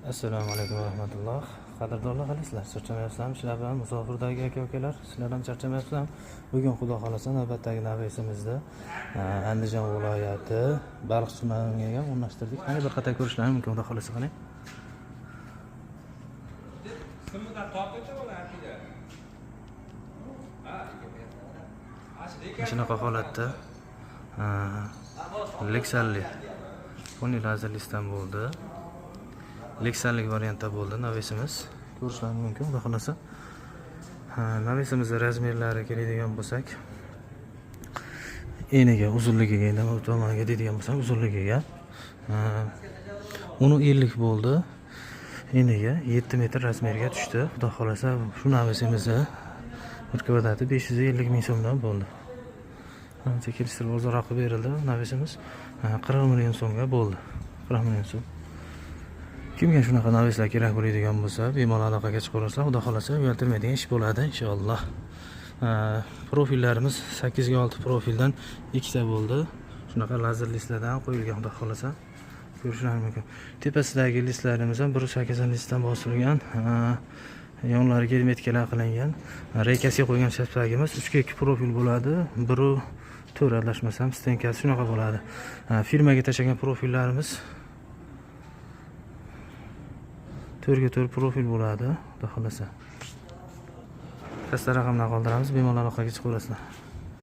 Assalomu alaykum va rahmatulloh. Qadrdonlar qalasizlar? Charchamayapsizlarmi? Ishlar bilan musofirdagi aka-ukalar, sizlar ham charchamayapsizlarmi? Bugun xudo xolasa navbatdagi navisimizda Andijon viloyati Baliq tumaniga o'rnashtirdik. Mana bir qator ko'rishlarim mumkin xudo xolasa qani. Shunaqa holatda Lexalli Pony lazerlisdan bo'ldi. Lexallik variantda bo'ldi navisimiz. Ko'rishlaringiz mumkin xudo xolasa. Navisimizning razmerlari keladigan bo'lsak, eniga uzunligiga, endi tomonga deydigan bo'lsak, uzunligiga 10.50 bo'ldi. Eniga 7 metr razmerga tushdi. Xudo xolasa shu navisimizni bir kvadrati 550 ming so'mdan bo'ldi. Kelishtirib o'zaro qilib berildi. Navisimiz 40 million so'mga bo'ldi. 40 million so'm. Kimga shunaqa navislar kerak bo'ladigan bo'lsa, bemalol aloqaga chiqaversa, xudo xolasa uyaltirmaydigan ish bo'ladi inshaalloh. Profillarimiz 8 ga 6 profildan 2 ta bo'ldi. Shunaqa lazer listlardan qo'yilgan, xudo xolasa ko'rishlaringiz mumkin. Tepasidagi listlarimiz ham 1.8 listdan bosilgan. Yonlariga hermetikalar qilingan. Reykasiga qo'ygan shaptagimiz 3 ga 2 profil bo'ladi. 1.4 adashmasam, stenkasi shunaqa bo'ladi. Firmaga tashlagan profillarimiz 4 ga 4 profil bo'ladi, xudo xolasa. Kassa raqamdan qoldiramiz, bemalol aloqaga chiqaverasizlar.